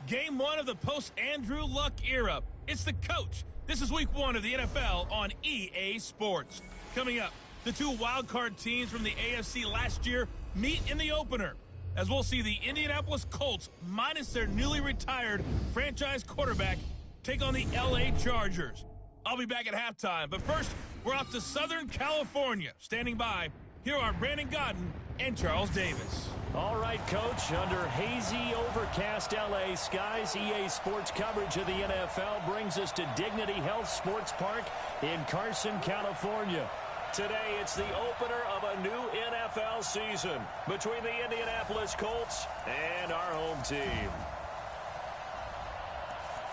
Game one of the post-Andrew Luck era. It's the coach. This is week one of the NFL on EA Sports. Coming up, the two wildcard teams from the AFC last year meet in the opener, as we'll see the Indianapolis Colts, minus their newly retired franchise quarterback, take on the LA Chargers. I'll be back at halftime, but first, we're off to Southern California. Standing by, here are Brandon Gaudin and Charles Davis. All right, Coach. Under hazy, overcast L.A. skies, EA Sports coverage of the NFL brings us to Dignity Health Sports Park in Carson, California. Today, it's the opener of a new NFL season between the Indianapolis Colts and our home team.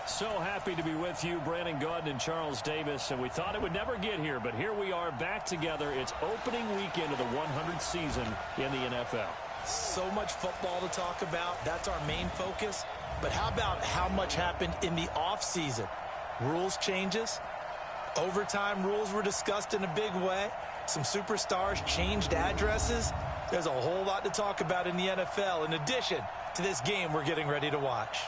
So happy to be with you, Brandon Gaudin and Charles Davis, and we thought it would never get here, but here we are back together. It's opening weekend of the 100th season in the NFL. So much football to talk about. That's our main focus. But how about how much happened in the offseason? Rules changes. Overtime rules were discussed in a big way. Some superstars changed addresses. There's a whole lot to talk about in the NFL in addition to this game we're getting ready to watch.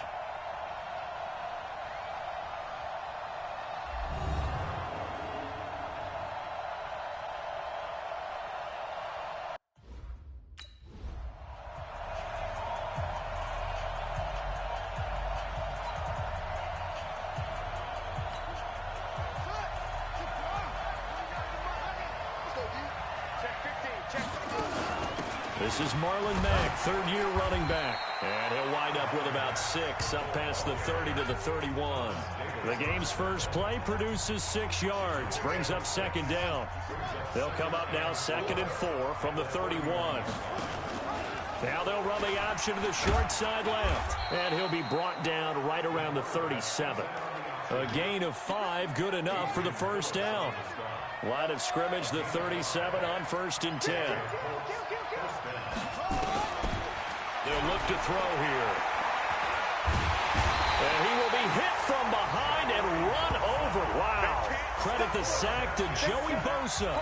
This is Marlon Mack, third-year running back. And he'll wind up with about 6, up past the 30 to the 31. The game's first play produces 6 yards, brings up second down. They'll come up now 2nd and 4 from the 31. Now they'll run the option to the short side left. And he'll be brought down right around the 37. A gain of 5, good enough for the first down. Line of scrimmage, the 37 on 1st and 10. They'll look to throw here. And he will be hit from behind and run over. Wow. Credit the sack to Joey Bosa.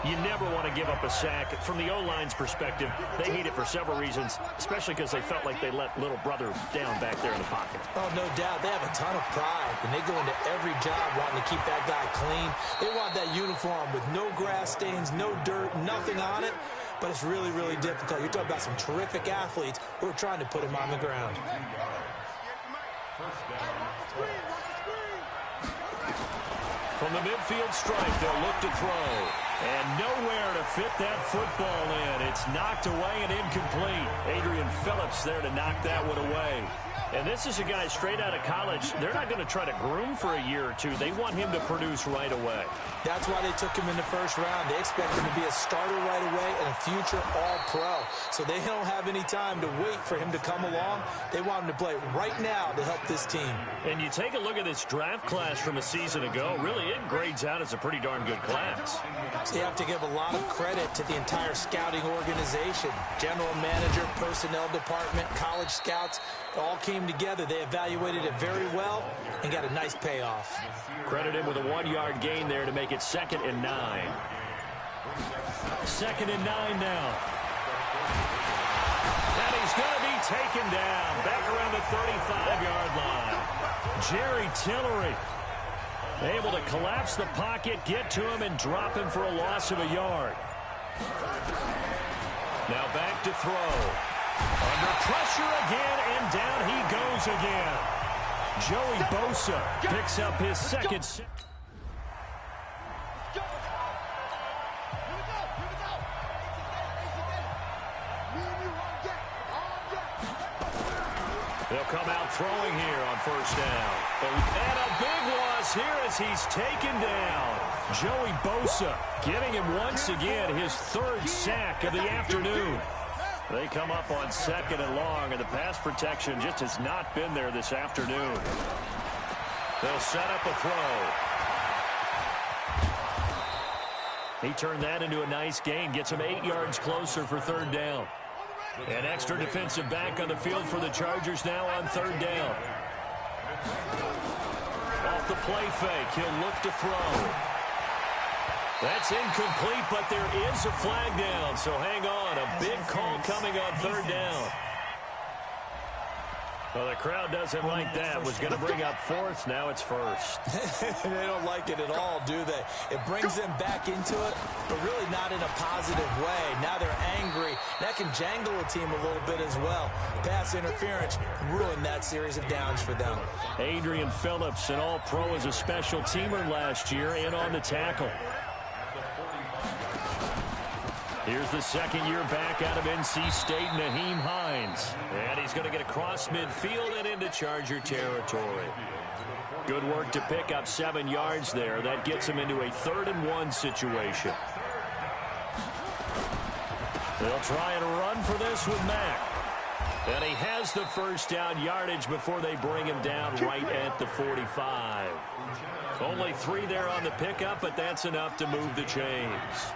You never want to give up a sack. From the O-line's perspective, they hate it for several reasons, especially because they felt like they let little brother down back there in the pocket. Oh, no doubt. They have a ton of pride, and they go into every job wanting to keep that guy clean. They want that uniform with no grass stains, no dirt, nothing on it. But it's really, really difficult. You're talking about some terrific athletes who are trying to put him on the ground. From the midfield stripe, they'll look to throw. And nowhere to fit that football in. It's knocked away and incomplete. Adrian Phillips there to knock that one away. And this is a guy straight out of college. They're not going to try to groom for a year or two. They want him to produce right away. That's why they took him in the first round. They expect him to be a starter right away and a future all-pro. So they don't have any time to wait for him to come along. They want him to play right now to help this team. And you take a look at this draft class from a season ago. Really, it grades out as a pretty darn good class. So you have to give a lot of credit to the entire scouting organization. General manager, personnel department, college scouts, all came together. They evaluated it very well and got a nice payoff. Credit him with a 1-yard gain there to make it 2nd and 9. 2nd and 9 now. And he's going to be taken down back around the 35-yard line. Jerry Tillery able to collapse the pocket, get to him, and drop him for a loss of a yard. Now back to throw. Under pressure again, and down he goes again. Joey Bosa picks up his second. They'll come out throwing here on first down. And a big loss here as he's taken down. Joey Bosa getting him once again his 3rd sack of the afternoon. They come up on 2nd and long, and the pass protection just has not been there this afternoon. They'll set up a throw. He turned that into a nice gain, gets him 8 yards closer for 3rd down. An extra defensive back on the field for the Chargers now on 3rd down. Off the play fake, he'll look to throw. That's incomplete, but there is a flag down, so hang on. A big call coming on 3rd down. Well, the crowd doesn't like that. Was going to bring up fourth. Now it's first. They don't like it at all, do they? It brings them back into it, but really not in a positive way. Now they're angry. That can jangle a team a little bit as well. Pass interference ruined that series of downs for them. Adrian Phillips, an all-pro as a special teamer last year, in on the tackle. Here's the second year back out of NC State, Nyheim Hines. And he's going to get across midfield and into Charger territory. Good work to pick up 7 yards there. That gets him into a 3rd-and-1 situation. They'll try and run for this with Mack. And he has the first down yardage before they bring him down right at the 45. Only 3 there on the pickup, but that's enough to move the chains.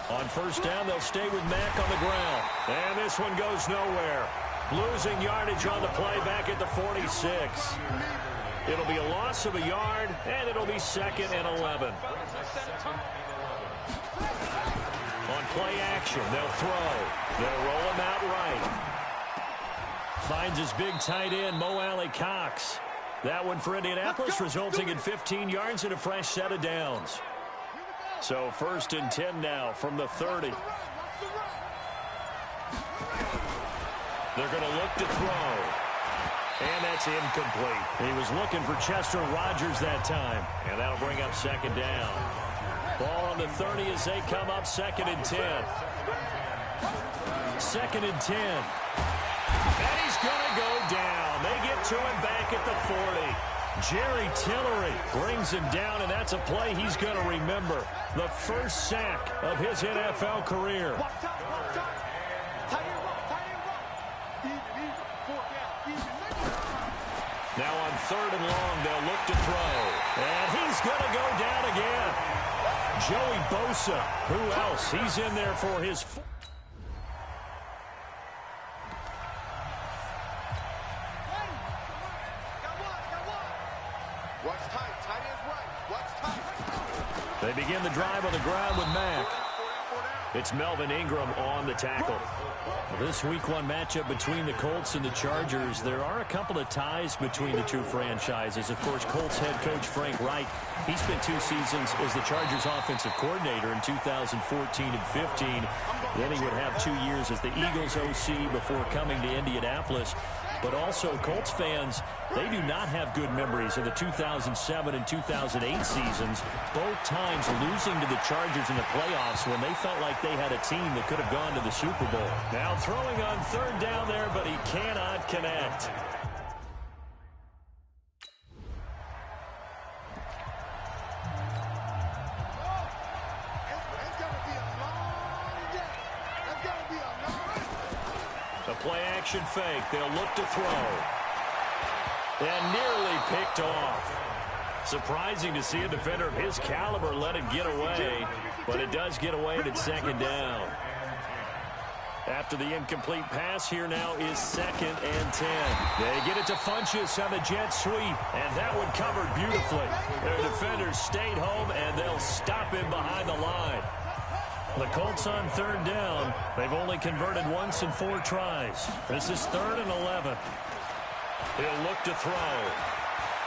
On first down, they'll stay with Mack on the ground. And this one goes nowhere. Losing yardage on the play back at the 46. It'll be a loss of a yard, and it'll be 2nd and 11. On play action, they'll throw. They'll roll him out right. Finds his big tight end, Mo Alley-Cox. That one for Indianapolis, resulting in 15 yards and a fresh set of downs. So 1st and 10 now from the 30. They're going to look to throw. And that's incomplete. He was looking for Chester Rogers that time. And that'll bring up 2nd down. Ball on the 30 as they come up 2nd and 10. 2nd and 10. And he's going to go down. They get to him back at the 40. Jerry Tillery brings him down, and that's a play he's going to remember. The first sack of his NFL career. Now on 3rd and long, they'll look to throw. And he's going to go down again. Joey Bosa. Who else? He's in there for his... They begin the drive on the ground with Mack. It's Melvin Ingram on the tackle. This Week 1 matchup between the Colts and the Chargers, there are a couple of ties between the two franchises. Of course, Colts head coach Frank Reich, he spent 2 seasons as the Chargers offensive coordinator in 2014 and 15. Then he would have 2 years as the Eagles OC before coming to Indianapolis. But also, Colts fans, they do not have good memories of the 2007 and 2008 seasons, both times losing to the Chargers in the playoffs when they felt like they had a team that could have gone to the Super Bowl. Now throwing on 3rd down there, but he cannot connect. The play-action fake. They'll look to throw. And nearly picked off. Surprising to see a defender of his caliber let it get away, but it does get away and it's 2nd down. After the incomplete pass, here now is 2nd and 10. They get it to Funchess on the jet sweep, and that one covered beautifully. Their defenders stayed home, and they'll stop him behind the line. The Colts on 3rd down. They've only converted once in 4 tries. This is 3rd and 11. He'll look to throw.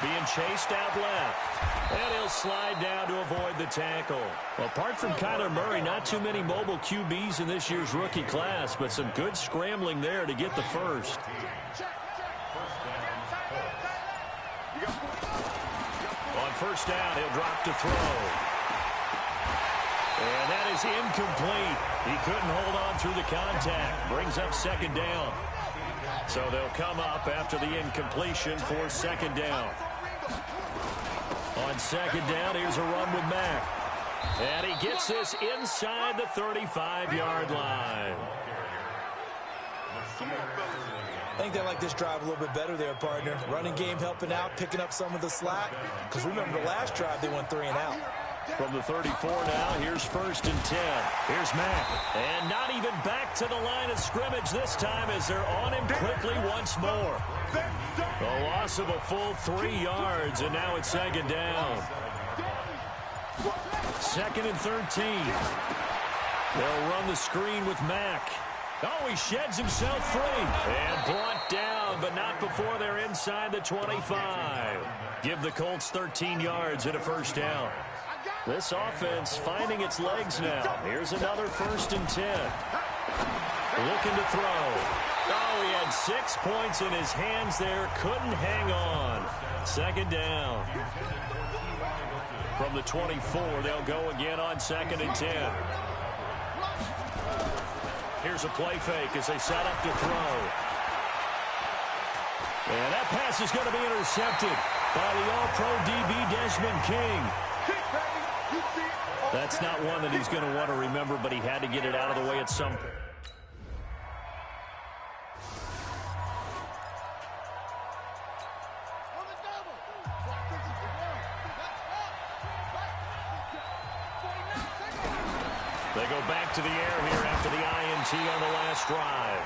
Being chased out left. And he'll slide down to avoid the tackle. Apart from Kyler Murray, not too many mobile QBs in this year's rookie class, but some good scrambling there to get the first. On 1st down, he'll drop to throw. And that is incomplete. He couldn't hold on through the contact. Brings up 2nd down. So they'll come up after the incompletion for 2nd down. On 2nd down, here's a run with Mack. And he gets this inside the 35-yard line. I think they like this drive a little bit better there, partner. Running game helping out, picking up some of the slack. Because remember the last drive, they went 3 and out. From the 34 now, here's 1st and 10. Here's Mack. And not even back to the line of scrimmage this time as they're on him quickly once more. A loss of a full 3 yards, and now it's 2nd down. 2nd and 13. They'll run the screen with Mack. Oh, he sheds himself free. And brought down, but not before they're inside the 25. Give the Colts 13 yards and a first down. This offense finding its legs now. Here's another 1st and 10. Looking to throw. Oh, he had 6 points in his hands there. Couldn't hang on. 2nd down. From the 24, they'll go again on 2nd and 10. Here's a play fake as they set up to throw. And that pass is going to be intercepted by the All-Pro DB Desmond King. That's not one that he's going to want to remember, but he had to get it out of the way at some point. They go back to the air here after the INT on the last drive.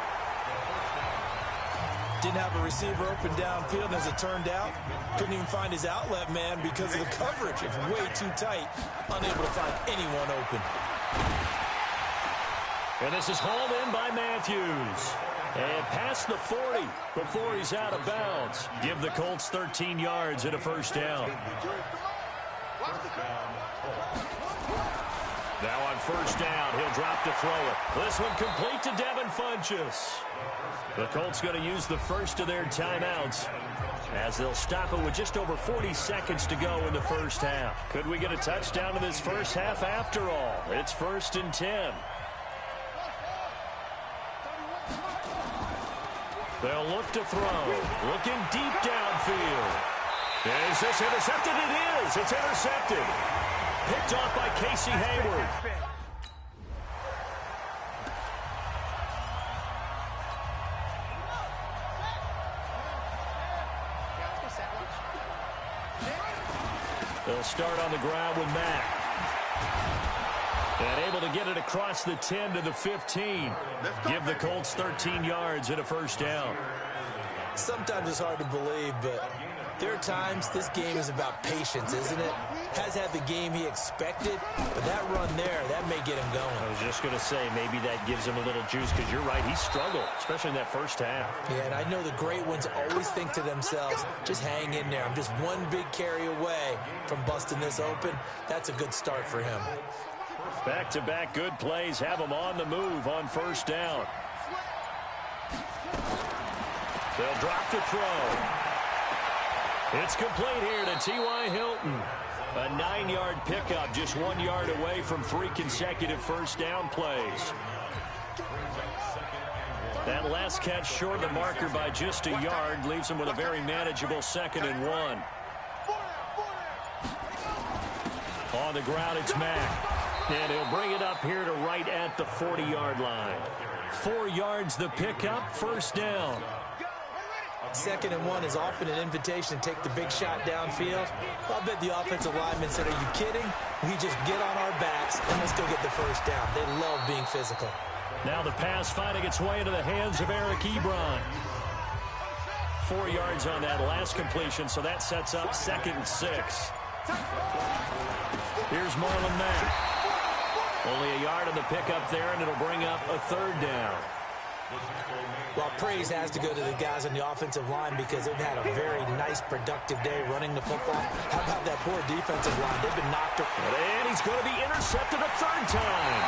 Didn't have a receiver open downfield, as it turned out. Couldn't even find his outlet man because of the coverage. It's way too tight. Unable to find anyone open. And this is hauled in by Matthews. And past the 40 before he's out of bounds. Give the Colts 13 yards and a first down. Now on first down, he'll drop to throw it. This one complete to Devin Funchess. The Colts going to use the first of their timeouts as they'll stop it with just over 40 seconds to go in the first half. Could we get a touchdown in this first half after all? It's 1st and 10. They'll look to throw. Looking deep downfield. Is this intercepted? It is. It's intercepted. Picked off by Casey Hayward. They'll start on the ground with Mack. And able to get it across the 10 to the 15. Give the Colts 13 yards and a first down. Sometimes it's hard to believe, but there are times this game is about patience, isn't it? Has had the game he expected, but that run there, that may get him going. I was just going to say, maybe that gives him a little juice, because you're right, he struggled, especially in that first half. Yeah, and I know the great ones always think to themselves, just hang in there. I'm just one big carry away from busting this open. That's a good start for him. Back-to-back good plays have him on the move on first down. They'll drop to throw. It's complete here to T.Y. Hilton. A 9-yard pickup, just 1 yard away from 3 consecutive first down plays. That last catch short of the marker by just a yard leaves him with a very manageable 2nd and 1. On the ground, it's Mack. And he'll bring it up here to right at the 40-yard line. 4 yards the pickup, first down. 2nd and 1 is often an invitation to take the big shot downfield. I'll bet the offensive lineman said, are you kidding? We just get on our backs and let's go get the first down. They love being physical. Now the pass finding its way into the hands of Eric Ebron. 4 yards on that last completion, so that sets up 2nd and 6. Here's Marlon Mack. Only a yard on the pickup there, and it'll bring up a 3rd down. Well, praise has to go to the guys on the offensive line because they've had a very nice, productive day running the football. How about that poor defensive line? They've been knocked around. And he's going to be intercepted a 3rd time.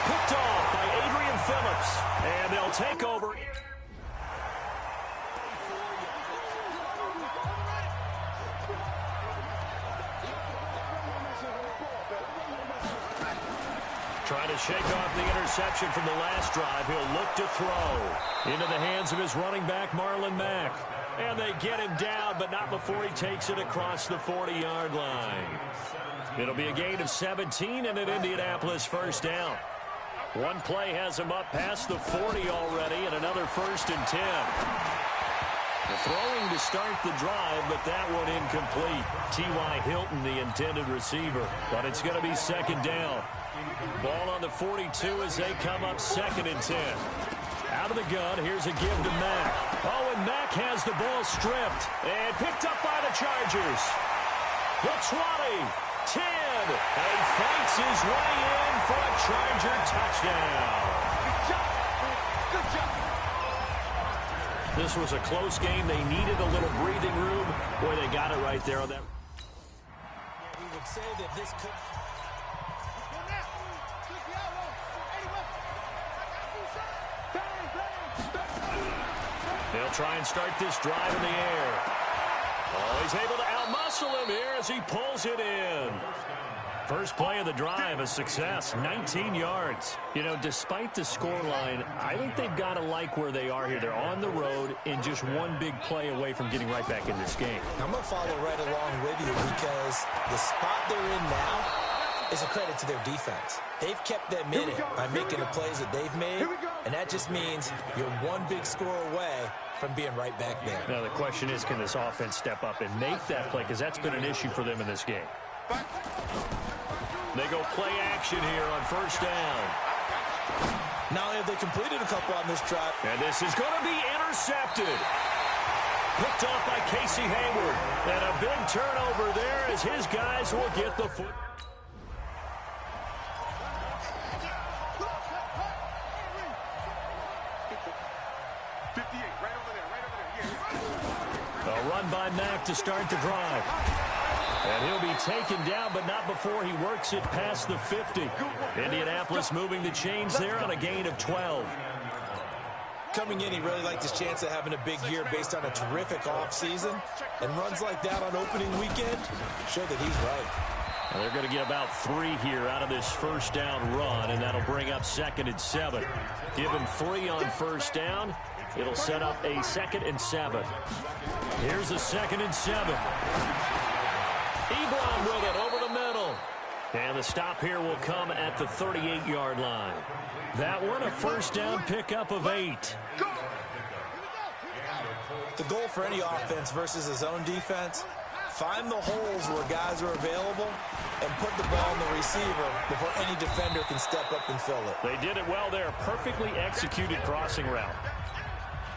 Picked off by Adrian Phillips. And they'll take over. Trying to shake off the interception from the last drive. He'll look to throw into the hands of his running back, Marlon Mack. And they get him down, but not before he takes it across the 40-yard line. It'll be a gain of 17 and an Indianapolis first down. One play has him up past the 40 already, and another 1st and 10. The throwing to start the drive, but that one incomplete. T.Y. Hilton, the intended receiver. But it's going to be 2nd down. Ball on the 42 as they come up 2nd and 10. Out of the gun, here's a give to Mack. Oh, and Mack has the ball stripped and picked up by the Chargers. The 20, 10, and he fights his way in for a Charger touchdown. This was a close game. They needed a little breathing room. Boy, they got it right there on that. Yeah, we would say that this could... They'll try and start this drive in the air. Oh, he's able to outmuscle him here as he pulls it in. First play of the drive, a success, 19 yards. You know, despite the scoreline, I think they've got to like where they are here. They're on the road and just one big play away from getting right back in this game. I'm going to follow right along with you because the spot they're in now is a credit to their defense. They've kept them in it by making the plays that they've made, and that just means you're one big score away from being right back there. Now, the question is, can this offense step up and make that play? Because that's been an issue for them in this game. They go play action here on first down. Not only have they completed a couple on this drive. And this is going to be intercepted. Picked off by Casey Hayward. And a big turnover there as his guys will get the foot. A run by Mack to start the drive. And he'll be taken down, but not before he works it past the 50. Indianapolis moving the chains there on a gain of 12. Coming in, he really liked his chance of having a big year based on a terrific offseason. And runs like that on opening weekend show that he's right. Well, they're going to get about 3 here out of this first down run, and that'll bring up 2nd and 7. Give him 3 on first down. It'll set up a 2nd and 7. Here's a 2nd and 7. Ebron with it over the middle. And the stop here will come at the 38-yard line. That one a first down pickup of 8. The goal for any offense versus his own defense, find the holes where guys are available and put the ball in the receiver before any defender can step up and fill it. They did it well there. Perfectly executed crossing route.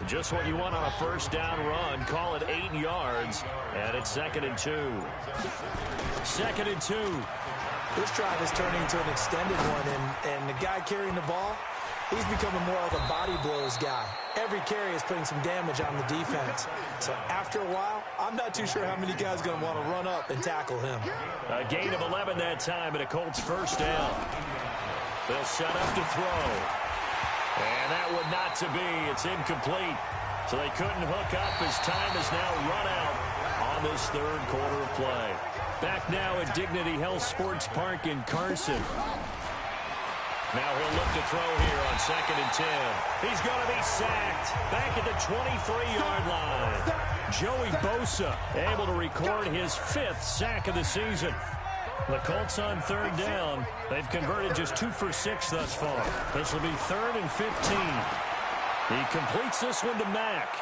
Just what you want on a first down run. Call it 8 yards. And it's 2nd and 2. 2nd and 2. This drive is turning into an extended one, and the guy carrying the ball, he's becoming more like a body blows guy. Every carry is putting some damage on the defense. So after a while, I'm not too sure how many guys are going to want to run up and tackle him. A gain of 11 that time, and a Colts first down. They'll set up to throw. And that would not to be. It's incomplete. So they couldn't hook up as time has now run out on this third quarter of play. Back now at Dignity Health Sports Park in Carson. Now he'll look to throw here on 2nd and 10. He's going to be sacked back at the 23-yard line. Joey Bosa able to record his 5th sack of the season. The Colts on third down. They've converted just 2 for 6 thus far. This will be 3rd and 15. He completes this one to Mack.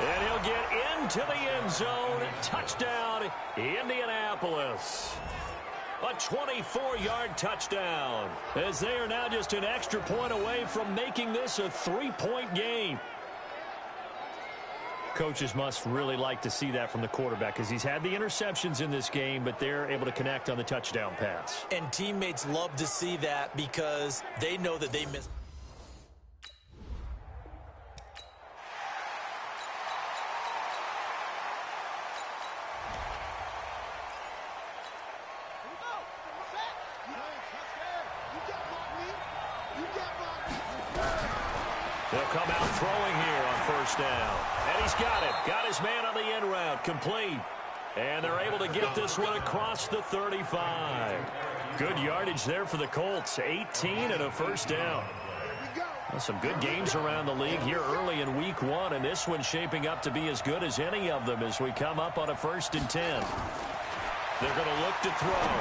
And he'll get into the end zone. Touchdown, Indianapolis. A 24-yard touchdown. As they are now just an extra point away from making this a 3-point game. Coaches must really like to see that from the quarterback because he's had the interceptions in this game, but they're able to connect on the touchdown pass. And teammates love to see that because they know that they missed. They'll come out throwing here on first down. And he's got it. Got his man on the end route. Complete. And they're able to get this one across the 35. Good yardage there for the Colts. 18 and a first down. Well, some good games around the league here early in week 1. And this one's shaping up to be as good as any of them as we come up on a 1st and 10. They're going to look to throw.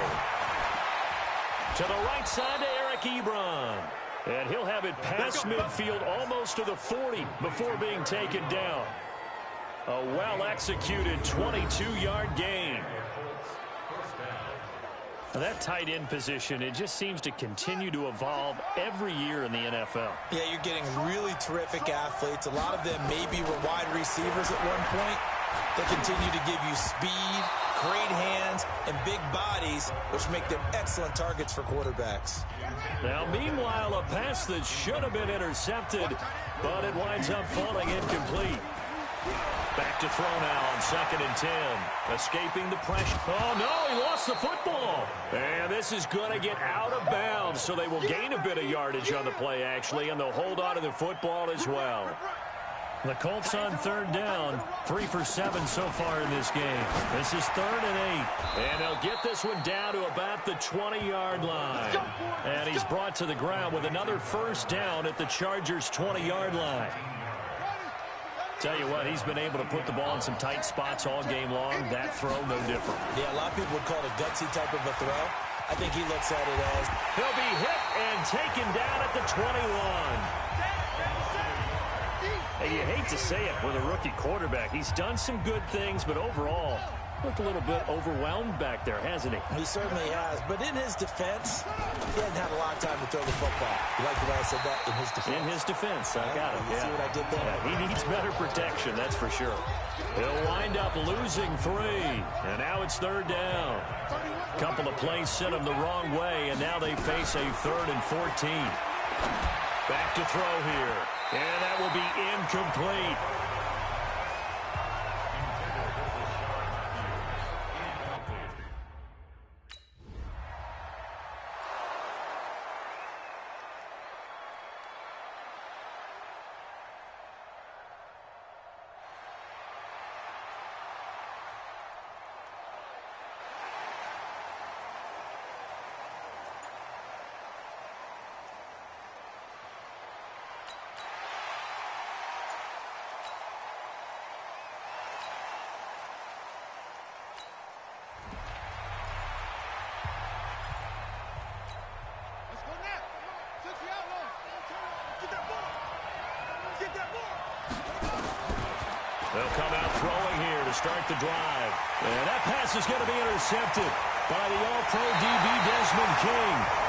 To the right side to Eric Ebron. And he'll have it past midfield almost to the 40 before being taken down. A well-executed 22-yard gain. Now that tight end position, it just seems to continue to evolve every year in the NFL. Yeah, you're getting really terrific athletes. A lot of them maybe were wide receivers at one point. They continue to give you speed, great hands, and big bodies, which make them excellent targets for quarterbacks. Now, meanwhile, a pass that should have been intercepted, but it winds up falling incomplete. Back to throw now on 2nd and 10. Escaping the pressure. Oh, no, he lost the football. And this is going to get out of bounds, so they will gain a bit of yardage on the play, actually, and they'll hold on to the football as well. The Colts on 3rd down, 3 for 7 so far in this game. This is 3rd and 8. And they'll get this one down to about the 20-yard line. And he's brought to the ground with another 1st down at the Chargers' 20-yard line. Tell you what, he's been able to put the ball in some tight spots all game long. That throw, no different. Yeah, a lot of people would call it a gutsy type of a throw. I think he looks at it as he'll be hit and taken down at the 21. Hey, you hate to say it with a rookie quarterback. He's done some good things, but overall, looked a little bit overwhelmed back there, hasn't he? He certainly has. But in his defense, he hadn't had a lot of time to throw the football. You like the way I said that? In his defense. In his defense. I got it. You see what I did there? Yeah, he needs better protection, that's for sure. He'll wind up losing 3. And now it's 3rd down. Couple of plays sent him the wrong way, and now they face a 3rd and 14. Back to throw here. And that will be incomplete. They'll come out throwing here to start the drive. And that pass is going to be intercepted by the All-Pro DB Desmond King.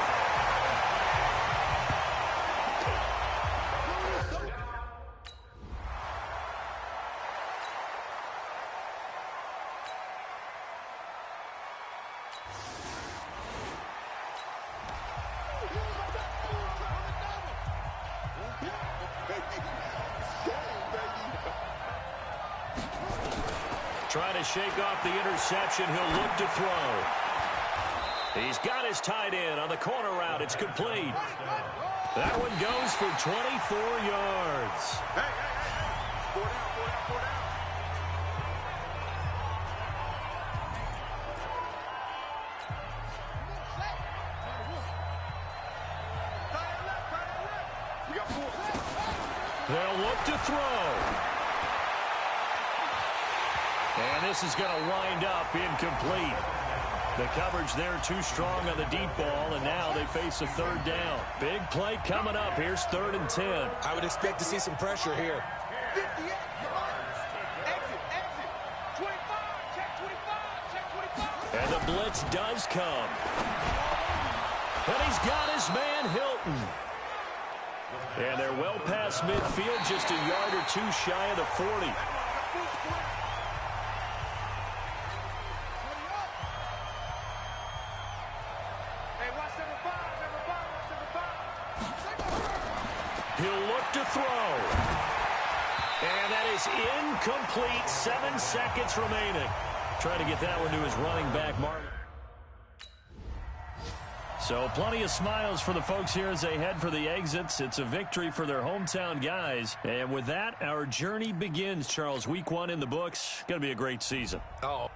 Trying to shake off the interception. He'll look to throw. He's got his tight end on the corner route. It's complete. That one goes for 24 yards. Hey. 4 down. We got 4. They'll look to throw. And this is going to wind up incomplete. The coverage there too strong on the deep ball, and now they face a 3rd down. Big play coming up. Here's 3rd and 10. I would expect to see some pressure here. 58, exit, 25, check 25. And the blitz does come. And he's got his man Hilton. And they're well past midfield, just a yard or 2 shy of the 40. He'll look to throw. And that is incomplete. 7 seconds remaining. Trying to get that one to his running back, Marlon. So plenty of smiles for the folks here as they head for the exits. It's a victory for their hometown guys. And with that, our journey begins, Charles. Week 1 in the books. Going to be a great season. Oh.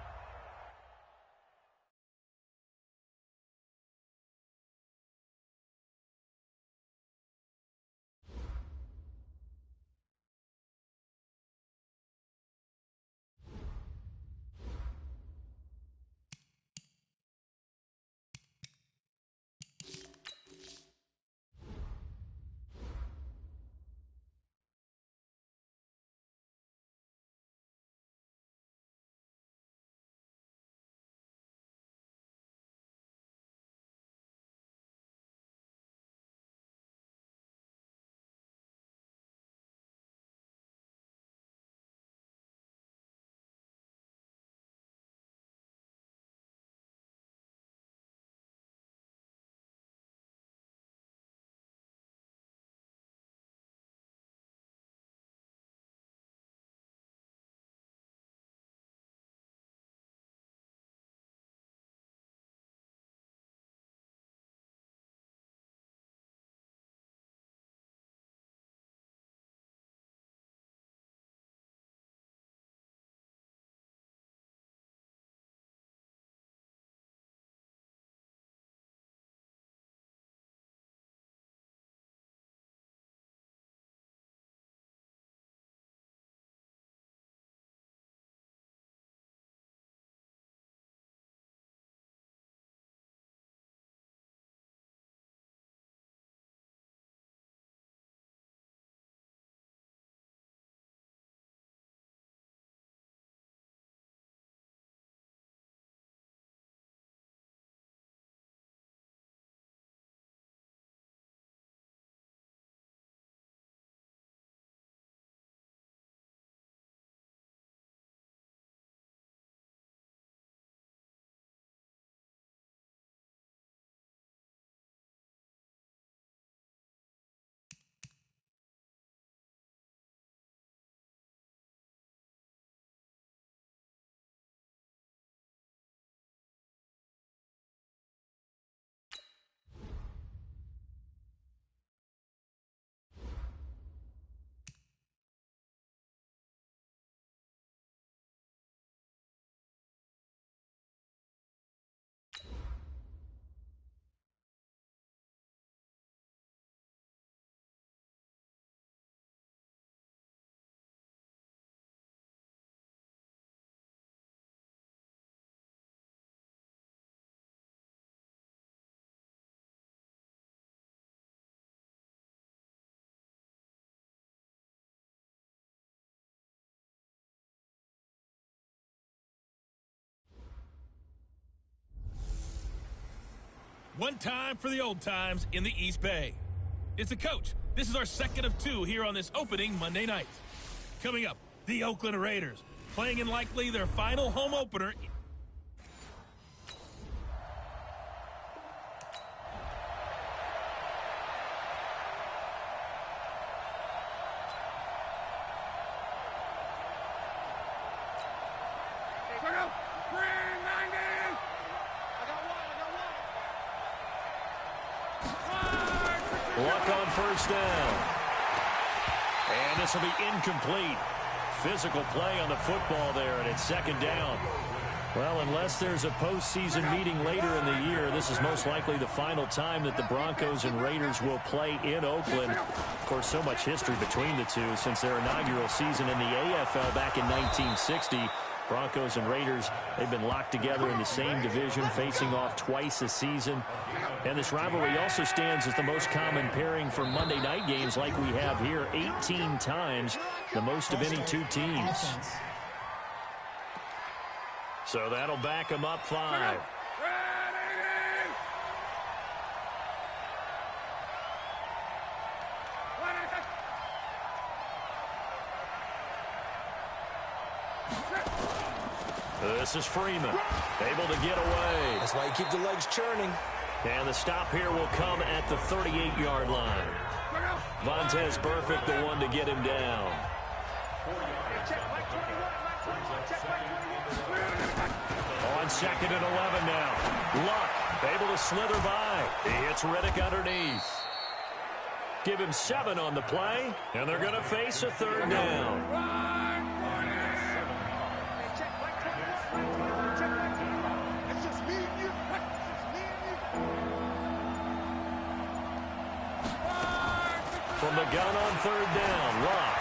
One time for the old times in the East Bay. It's the coach. This is our second of two here on this opening Monday night. Coming up, the Oakland Raiders, playing in likely their final home opener. Luck on first down. And this will be incomplete. Physical play on the football there, and it's second down. Well, unless there's a postseason meeting later in the year, this is most likely the final time that the Broncos and Raiders will play in Oakland. Of course, so much history between the two since their inaugural season in the AFL back in 1960. Broncos and Raiders, they've been locked together in the same division, facing off twice a season. And this rivalry also stands as the most common pairing for Monday night games like we have here, 18 times, the most of any two teams. So that'll back them up 5. This is Freeman, able to get away. That's why you keep the legs churning. And the stop here will come at the 38-yard line. Vontaze Burfict, the one to get him down. On second and 11 now. Luck able to slither by. He hits Riddick underneath. Give him 7 on the play, and they're going to face a third down. From the gun on third down, Luck.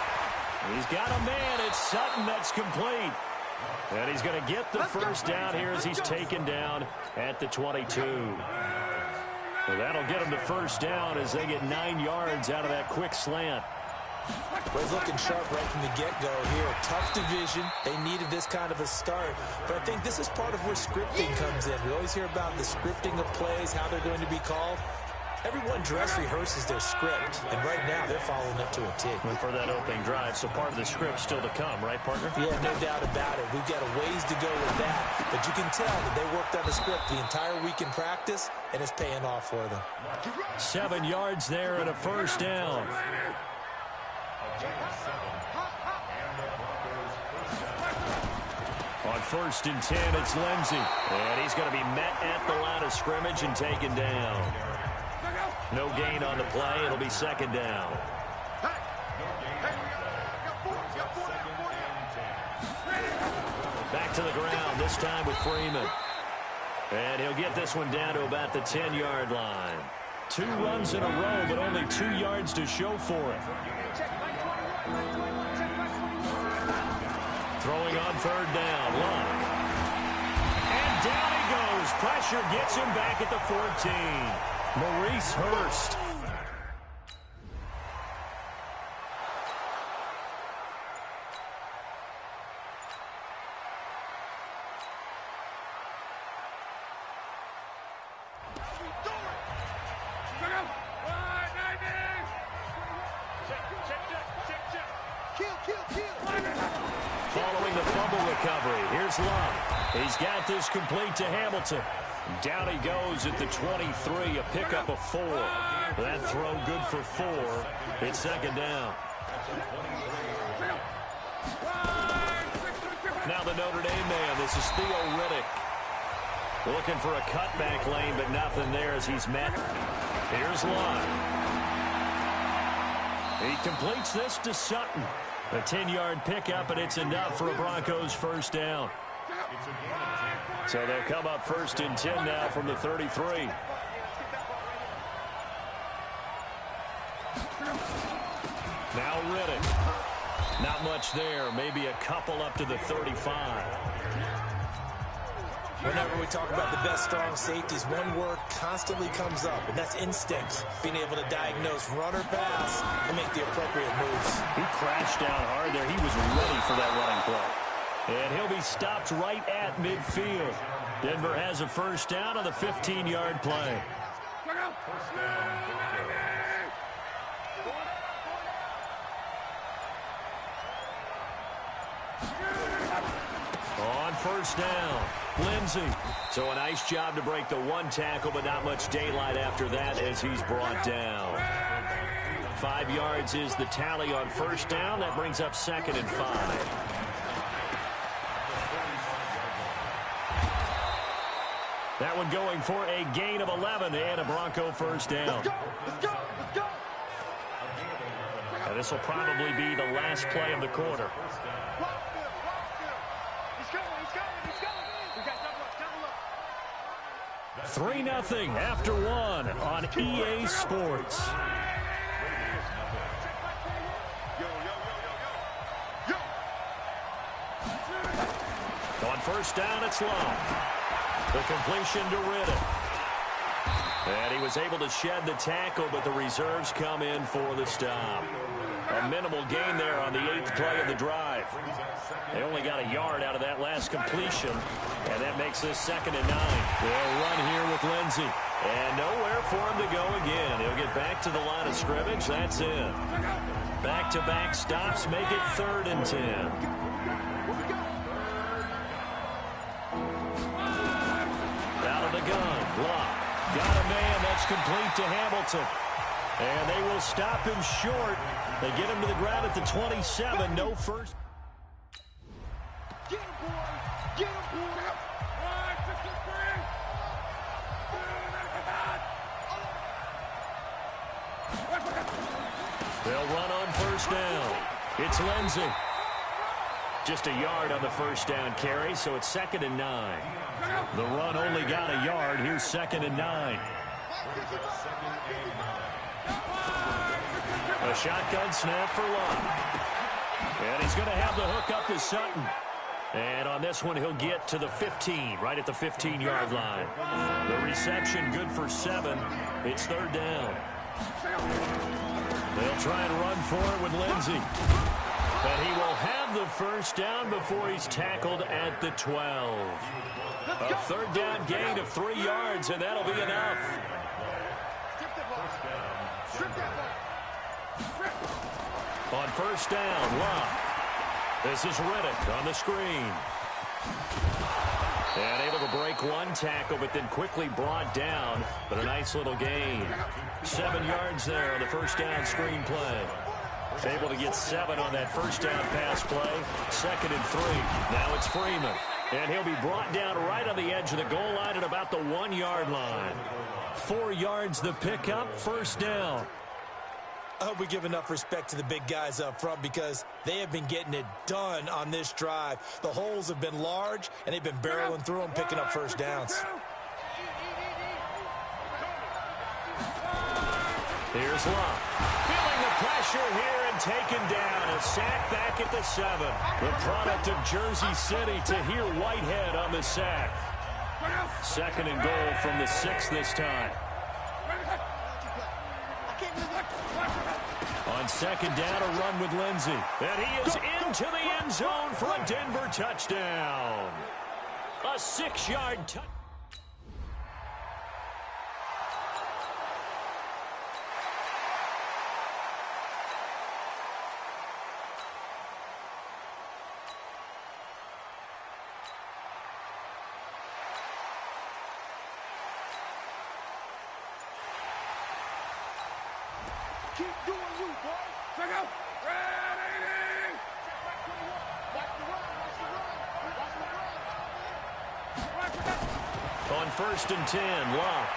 He's got a man. It's Sutton that's complete. And he's going to get the first down here as he's taken down at the 22. Well, that'll get him the first down as they get 9 yards out of that quick slant. Well, looking sharp right from the get-go here. Tough division. They needed this kind of a start. But I think this is part of where scripting comes in. We always hear about the scripting of plays, how they're going to be called. Everyone dress rehearses their script, and right now they're following it to a T. And for that opening drive, so part of the script still to come, right, partner? Yeah, no doubt about it. We've got a ways to go with that, but you can tell that they worked on the script the entire week in practice, and it's paying off for them. 7 yards there and a first down. On first and 10, it's Lindsey, and he's going to be met at the line of scrimmage and taken down. No gain on the play. It'll be second down. Back to the ground, this time with Freeman. And he'll get this one down to about the 10-yard line. 2 runs in a row, but only 2 yards to show for it. Throwing on third down, Luck. And down he goes. Pressure gets him back at the 14. Maurice Hurst. Following the fumble recovery, here's Luck. He's got this complete to Hamilton. Down he goes at the 23, a pickup of 4. That throw good for 4. It's second down. Now the Notre Dame man, this is Theo Riddick. Looking for a cutback lane, but nothing there as he's met. Here's Luck. He completes this to Sutton. A 10-yard pickup, and it's enough for a Broncos first down. So they'll come up first and 10 now from the 33. Now Riddick. Not much there. Maybe a couple up to the 35. Whenever we talk about the best strong safeties, one word constantly comes up, and that's instincts. Being able to diagnose run or pass and make the appropriate moves. He crashed down hard there. He was ready for that running play. And he'll be stopped right at midfield. Denver has a first down on the 15-yard play. On first down, Lindsey. So a nice job to break the one tackle, but not much daylight after that as he's brought down. 5 yards is the tally on first down. That brings up 2nd and 5. That one going for a gain of 11 and a Bronco first down. Let's go! Let's go! Let's go! And this will probably be the last play of the quarter. Rock them! Rock them! He's coming! He's coming! He's coming! We got double up! Double up! 3-0 after 1 on EA Sports. Yo, yo, yo, yo, yo! Yo! On first down, it's long. The completion to Riddick. And he was able to shed the tackle, but the reserves come in for the stop. A minimal gain there on the 8th play of the drive. They only got a yard out of that last completion, and that makes this 2nd and 9. They'll run here with Lindsey. And nowhere for him to go again. He'll get back to the line of scrimmage. That's it. Back-to-back stops make it 3rd and 10. Out of the gun, Luck. Got a man, that's complete to Hamilton. And they will stop him short. They get him to the ground at the 27, no first. Get him, boy! Get him, boy! They'll run on first down. It's Lindsey. Just a yard on the first down carry, so it's 2nd and 9. The run only got a yard. Here's 2nd and 9. A shotgun snap for Luck. And he's going to have the hook up to Sutton. And on this one, he'll get to the 15, right at the 15-yard line. The reception good for 7. It's 3rd down. They'll try and run for it with Lindsey. But he will have the first down before he's tackled at the 12. A 3rd down gain of 3 yards, and that'll be enough. On first down, Luck. This is Riddick on the screen. And able to break one tackle, but then quickly brought down. But a nice little gain. 7 yards there on the first down screen play. Able to get 7 on that first down pass play. 2nd and 3. Now it's Freeman. And he'll be brought down right on the edge of the goal line at about the 1-yard line. 4 yards the pickup, first down. I hope we give enough respect to the big guys up front because they have been getting it done on this drive. The holes have been large, and they've been barreling through them, picking up first downs. Here's Luck. Feeling the pressure here and taken down. A sack back at the 7. The product of Jersey City, Tahir Whitehead on the sack. 2nd and goal from the 6 this time. On 2nd down, a run with Lindsey. And he is into the end zone for a Denver touchdown. A 6-yard touchdown. Keep doing you, boy. Check out. Ready. Watch the run. Watch the run. Watch the run. On 1st and 10, Luck.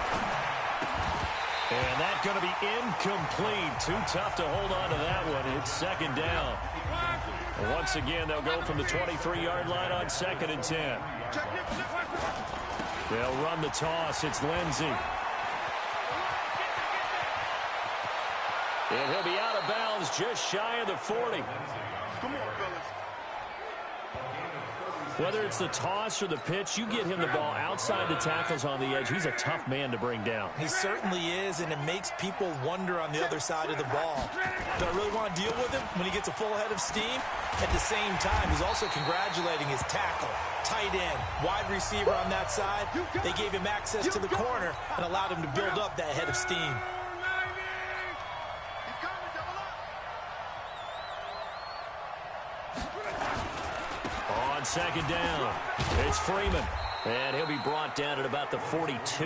And that's going to be incomplete. Too tough to hold on to that one. It's 2nd down. And once again, they'll go from the 23-yard line on 2nd and 10. They'll run the toss. It's Lindsey. And he'll be out of bounds just shy of the 40. Come on, fellas. Whether it's the toss or the pitch, you get him the ball outside the tackles on the edge. He's a tough man to bring down. He certainly is, and it makes people wonder on the other side of the ball. Do I really want to deal with him when he gets a full head of steam? At the same time, he's also congratulating his tackle, tight end, wide receiver on that side. They gave him access to the corner and allowed him to build up that head of steam. On second down, it's Freeman, and he'll be brought down at about the 42.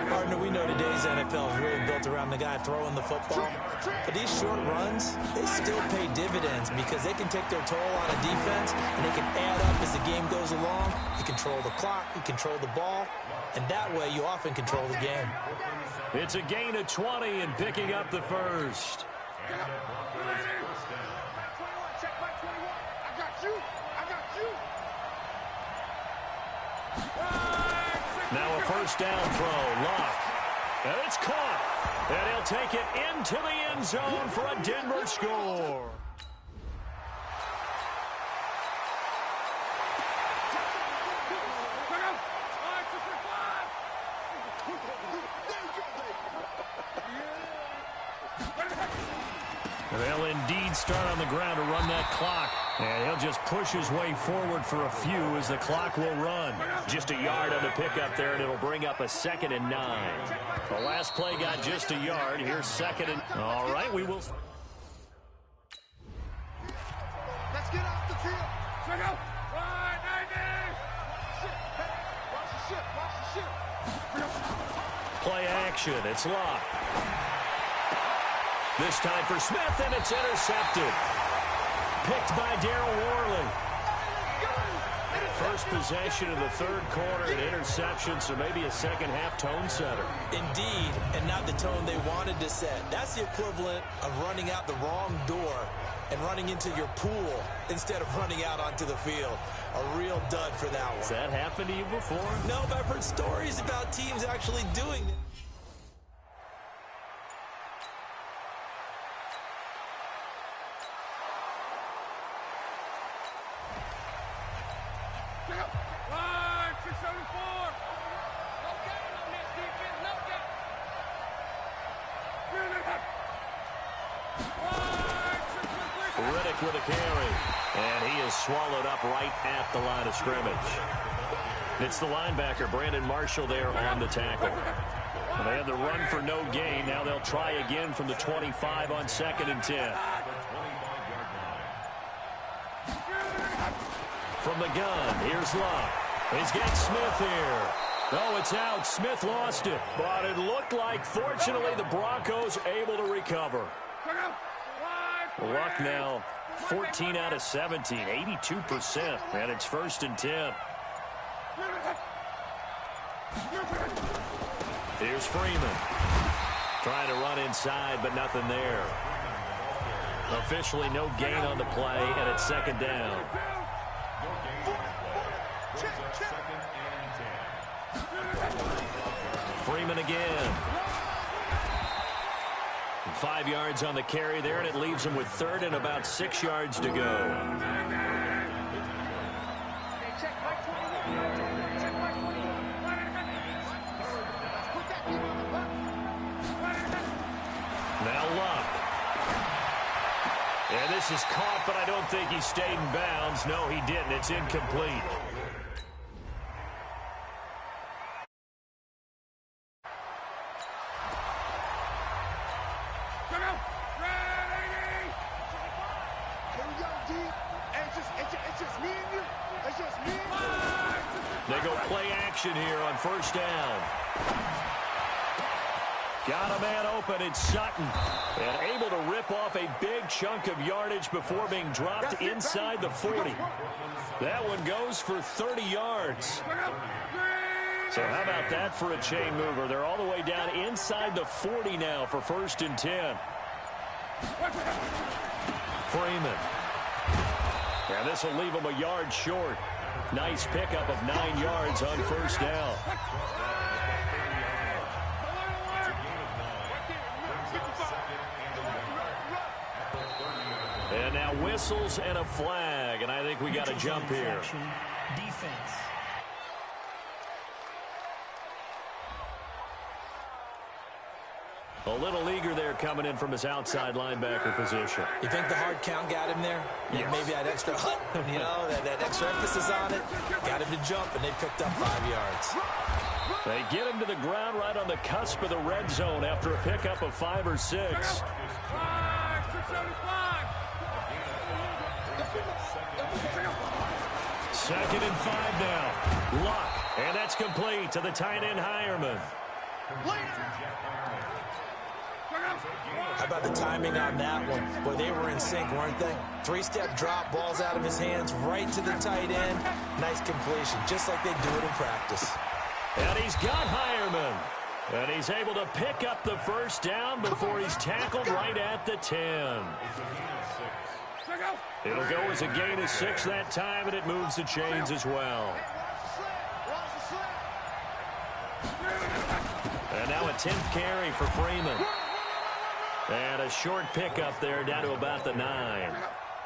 Partner, we know today's NFL is really built around the guy throwing the football. But these short runs, they still pay dividends because they can take their toll on a defense, and they can add up as the game goes along. You control the clock, you control the ball, and that way you often control the game. It's a gain of 20 and picking up the first. Now a first down throw, Luck. And it's caught. And he'll take it into the end zone for a Denver score. They'll indeed start on the ground to run that clock. And he'll just push his way forward for a few as the clock will run. Just a yard on the pickup there, and it'll bring up a 2nd and 9. The last play got just a yard. Here's 2nd and... All right, we will... Let's get off the field. Check out. Right, 90. Watch the ship. Watch the ship. Play action. It's Luck. This time for Smith, and it's intercepted. Picked by Darryl Worley. First possession of the third quarter, an interception, so maybe a second-half tone setter. Indeed, and not the tone they wanted to set. That's the equivalent of running out the wrong door and running into your pool instead of running out onto the field. A real dud for that one. Has that happened to you before? No, but I've heard stories about teams actually doing it. Riddick with a carry, and he is swallowed up right at the line of scrimmage. It's the linebacker, Brandon Marshall, there on the tackle. Well, they had the run for no gain. Now they'll try again from the 25 on 2nd and 10. From the gun, here's Luck. He's got Smith here. Oh, it's out. Smith lost it. But it looked like, fortunately, the Broncos able to recover. Luck now 14 out of 17, 82%, and it's 1st and 10. Here's Freeman. Trying to run inside, but nothing there. Officially no gain on the play, and it's 2nd down. Freeman again. 5 yards on the carry there, and it leaves him with 3rd and about 6 yards to go. Now Luck. And this is caught, but I don't think he stayed in bounds. No, he didn't. It's incomplete. They go play action here on 1st down. Got a man open, it's Sutton. And able to rip off a big chunk of yardage before being dropped inside the 40. That one goes for 30 yards. So how about that for a chain mover? They're all the way down inside the 40 now for 1st and 10. Freeman. Yeah, this will leave him a yard short. Nice pickup of 9 yards on 1st down. And now Whistle. whistles and a flag, and I think we got a jump here. Defense. A little eager there coming in from his outside linebacker position. You think the hard count got him there? Yes. Maybe that extra that extra emphasis on it. Got him to jump, and they picked up 5 yards. They get him to the ground right on the cusp of the red zone after a pickup of 5 or 6. Second and 5 now. Luck, and that's complete to the tight end Hireman. How about the timing on that one? Boy, they were in sync, weren't they? 3-step drop, balls out of his hands, right to the tight end. Nice completion, just like they do it in practice. And he's got Hireman. And he's able to pick up the first down before he's tackled right at the 10. It'll go as a gain of 6 that time, and it moves the chains as well. And now a 10th carry for Freeman. And a short pickup there down to about the 9.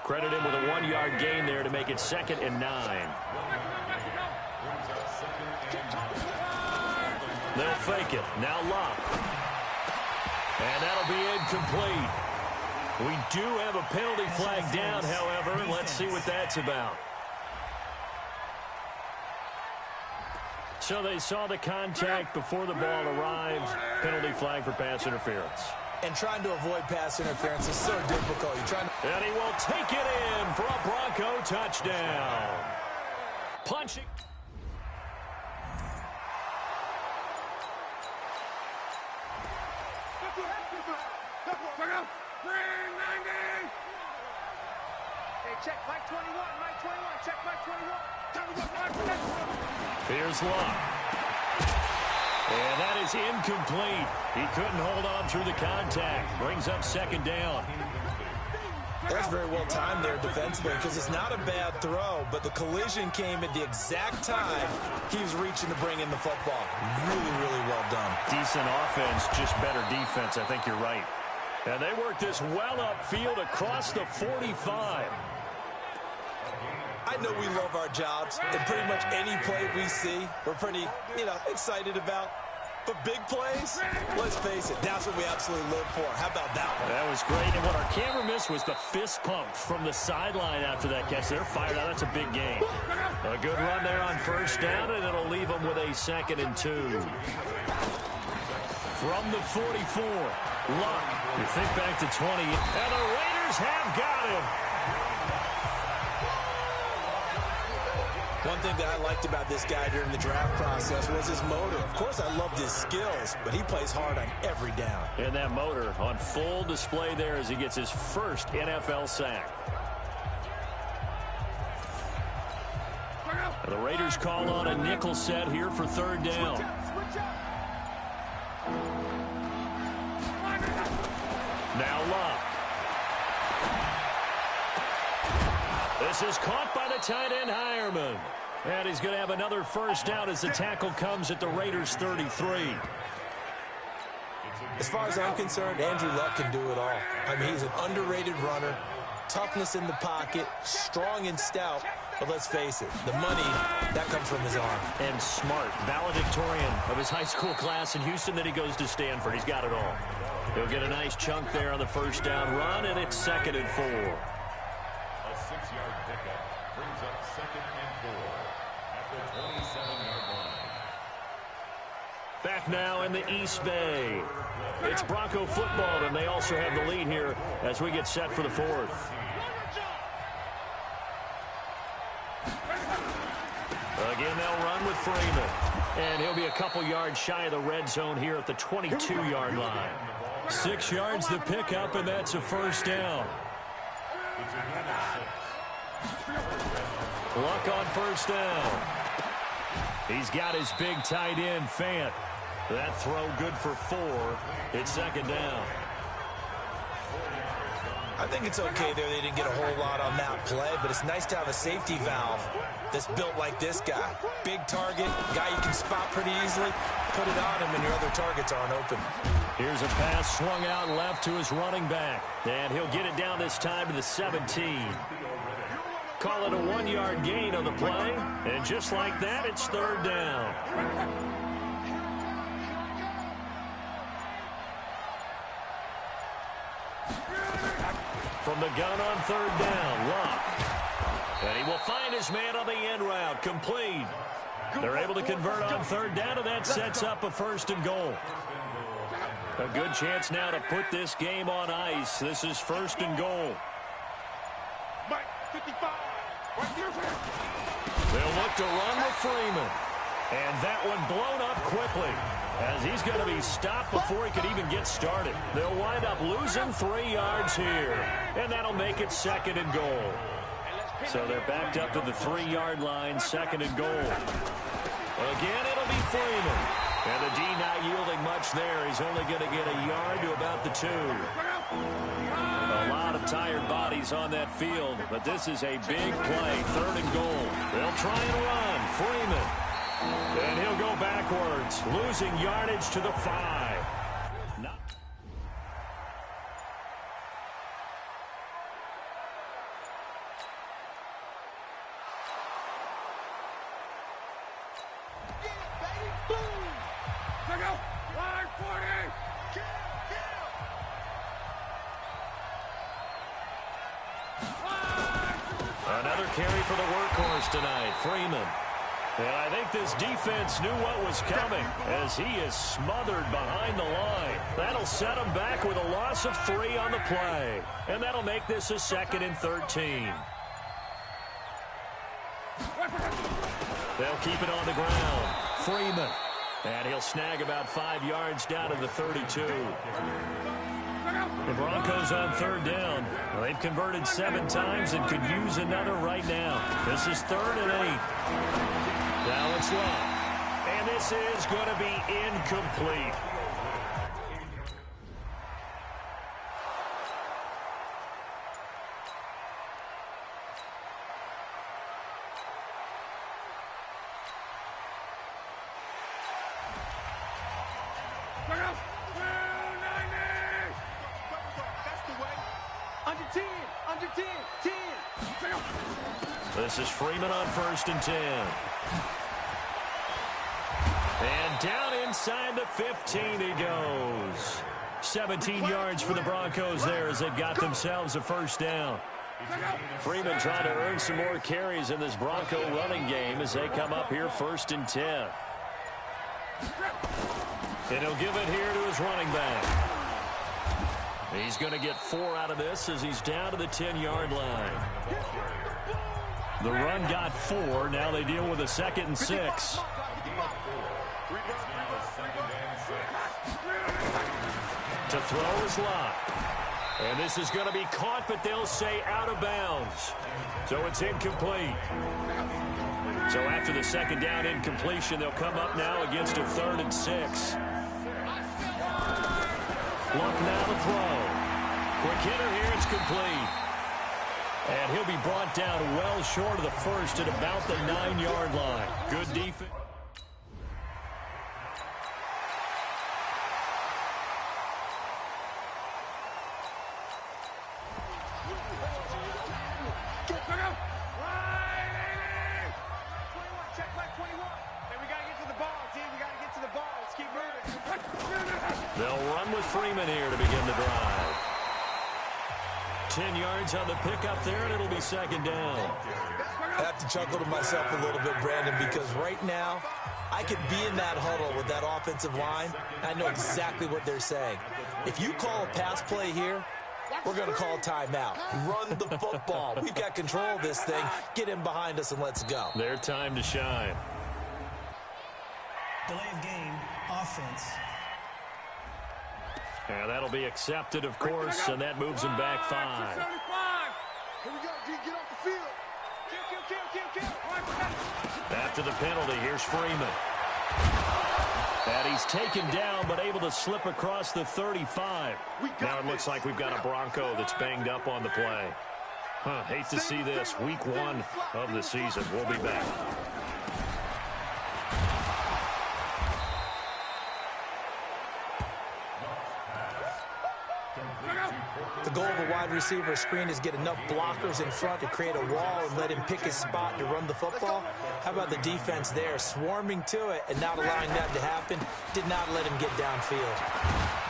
Credit him with a 1-yard gain there to make it 2nd and 9. They'll fake it. Now Luck. And that'll be incomplete. We do have a penalty flag down, however. Let's see what that's about. So they saw the contact before the ball arrived. Penalty flag for pass interference. And trying to avoid pass interference is so difficult. And he will take it in for a Bronco touchdown. Punching. Check Mike 21, Mike 21, check Mike 21. Here's Luck. And that is incomplete. He couldn't hold on through the contact. Brings up 2nd down. That's very well timed there defensively because it's not a bad throw, but the collision came at the exact time he was reaching to bring in the football. Really, really well done. Decent offense, just better defense. I think you're right. And they work this well upfield across the 45. I know we love our jobs, and pretty much any play we see, we're pretty, excited about. But big plays, let's face it, that's what we absolutely live for. How about that one? That was great, and what our camera missed was the fist pump from the sideline after that catch. They're fired out. That's a big gain. A good run there on 1st down, and it'll leave them with a 2nd and 2. From the 44, Luck. You think back to 20, and the Raiders have got him. One thing that I liked about this guy during the draft process was his motor. Of course, I loved his skills, but he plays hard on every down. And that motor on full display there as he gets his first NFL sack. And the Raiders call on a nickel set here for 3rd down. Now Luck. This is caught by the tight end Hireman. And he's going to have another first down as the tackle comes at the Raiders' 33. As far as I'm concerned, Andrew Luck can do it all. I mean, he's an underrated runner, toughness in the pocket, strong and stout. But let's face it, the money, that comes from his arm. And smart, valedictorian of his high school class in Houston, then he goes to Stanford. He's got it all. He'll get a nice chunk there on the first down run, and it's 2nd and 4. A 6-yard pickup brings up 2nd and 4 at the 27-yard line. Back now in the East Bay. It's Bronco football, and they also have the lead here as we get set for the 4th. Again, they'll run with Freeman. And he'll be a couple yards shy of the red zone here at the 22-yard line. 6 yards to pick up, and that's a first down. Luck on first down. He's got his big tight end, Fant. That throw good for 4. It's 2nd down. I think it's okay there. They didn't get a whole lot on that play, but it's nice to have a safety valve that's built like this guy. Big target, guy you can spot pretty easily. Put it on him when your other targets aren't open. Here's a pass swung out left to his running back. And he'll get it down this time to the 17. Call it a 1-yard gain on the play. And just like that, it's third down. From the gun on third down, Luck. And he will find his man on the end route, complete. They're able to convert on third down, and that sets up a first and goal. A good chance now to put this game on ice. This is first and goal. Mike, 55. Right here. They'll look to run with Freeman. And that one blown up quickly, as he's going to be stopped before he could even get started. They'll wind up losing 3 yards here, and that'll make it second and goal. So they're backed up to the 3-yard line, second and goal. Again, it'll be Freeman. And the D not yielding much there. He's only going to get a yard to about the 2. A lot of tired bodies on that field, but this is a big play, third and goal. They'll try and run. Freeman. And he'll go backwards, losing yardage to the 5. Another carry for the workhorse tonight, Freeman. And I think this defense knew what was coming as he is smothered behind the line. That'll set him back with a loss of 3 on the play. And that'll make this a second and 13. They'll keep it on the ground. Freeman. And he'll snag about 5 yards down to the 32. The Broncos on third down. Well, they've converted 7 times and could use another right now. This is third and 8. Now it's Luck. And this is going to be incomplete. This is Freeman on first and 10. And down inside the 15 he goes. 17 yards for the Broncos there as they've got themselves a first down. Freeman trying to earn some more carries in this Bronco running game as they come up here first and 10. And he'll give it here to his running back. He's going to get 4 out of this as he's down to the 10-yard line. The run got 4. Now they deal with a second and 6. To throw is Luck. And this is going to be caught, but they'll say out of bounds. So it's incomplete. So after the second down incompletion, they'll come up now against a third and 6. Luck now to throw. Quick hitter here, it's complete. And he'll be brought down well short of the first at about the 9-yard line. Good defense. They'll run with Freeman here to begin the drive. 10 yards on the pickup there, and it'll be second down. I have to chuckle to myself a little bit, Brandon, because right now I could be in that huddle with that offensive line. I know exactly what they're saying. If you call a pass play here, we're going to call timeout. Run the football. We've got control of this thing. Get in behind us and let's go. Their time to shine. Delay of game, offense. And that'll be accepted, of course, and that moves him back 5. Here we go, G. Get off the field. Kill. After the penalty, here's Freeman. And he's taken down, but able to slip across the 35. Now it looks like we've got a Bronco that's banged up on the play. Hate to see this. Week 1 of the season. We'll be back. The goal of a wide receiver screen is get enough blockers in front to create a wall and let him pick his spot to run the football. How about the defense there, swarming to it and not allowing that to happen? Did not let him get downfield.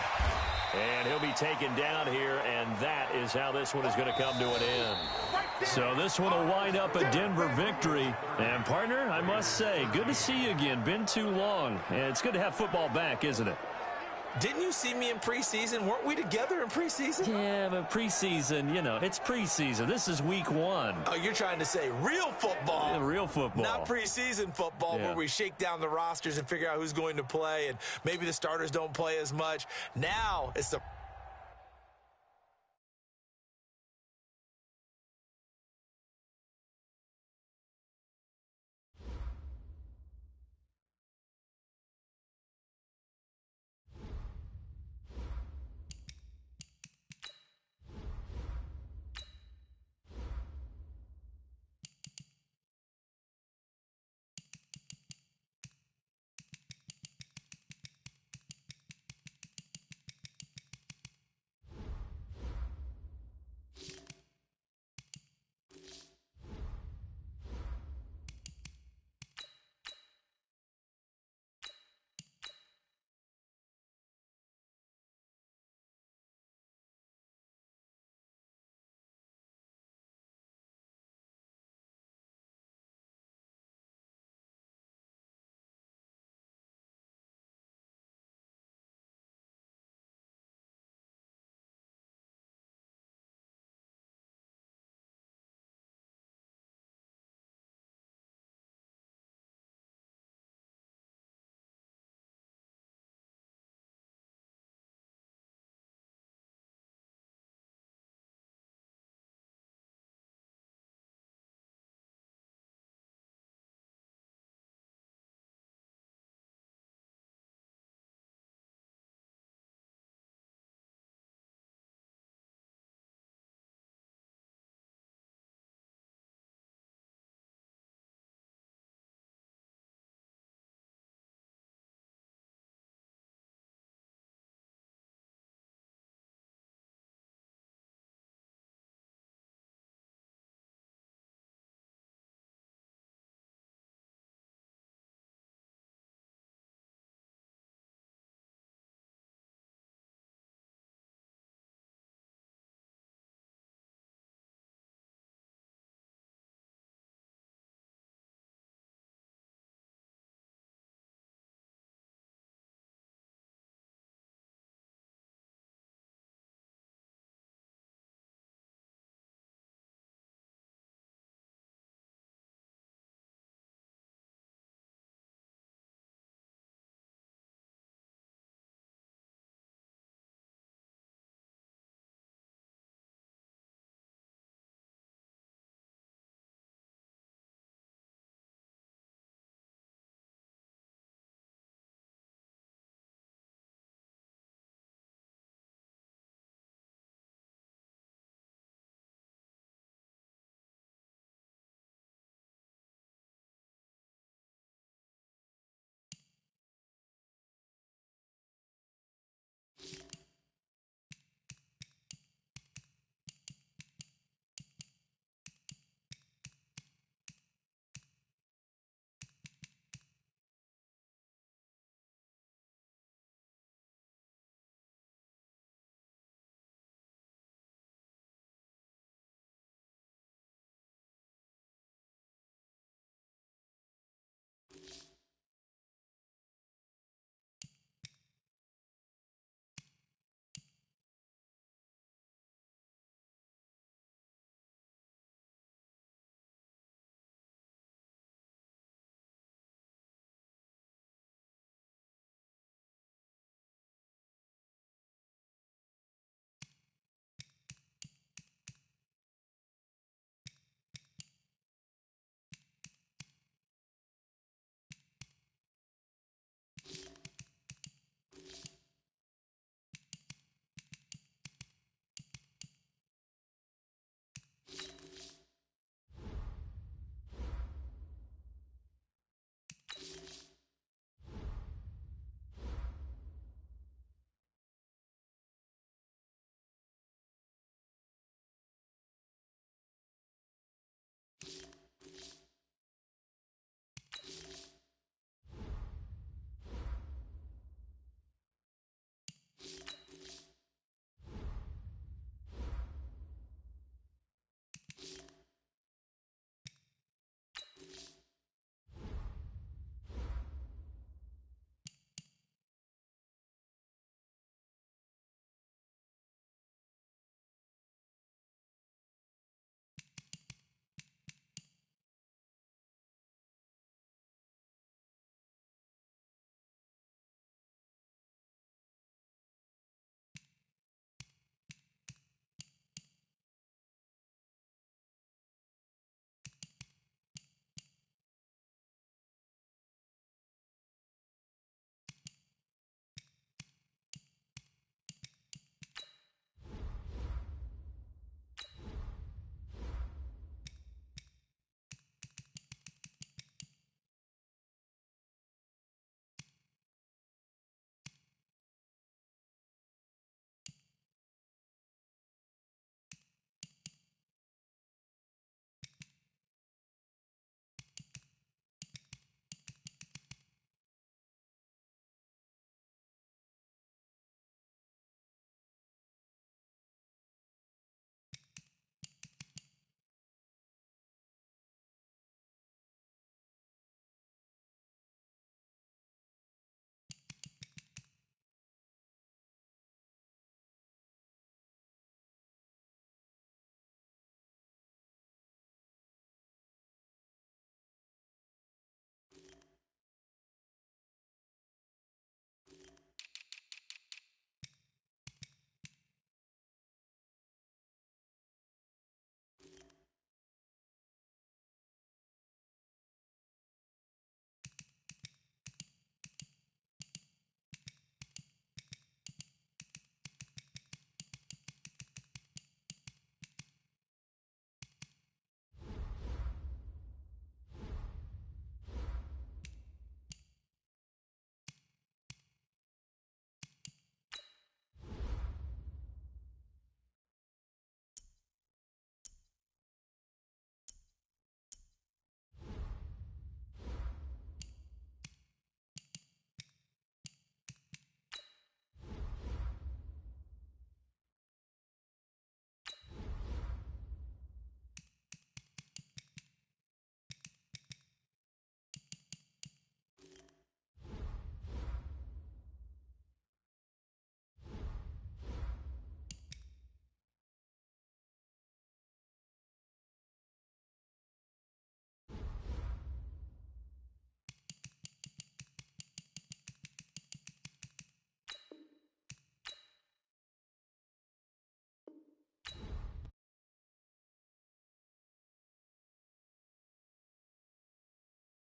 And he'll be taken down here, and that is how this one is going to come to an end. So this one will wind up a Denver victory. And, partner, I must say, good to see you again. Been too long. And it's good to have football back, isn't it? Didn't you see me in preseason? Weren't we together in preseason? Yeah, but preseason, you know, it's preseason. This is week 1. Oh, you're trying to say real football. Yeah, real football. Not preseason football where we shake down the rosters and figure out who's going to play and maybe the starters don't play as much. Now it's the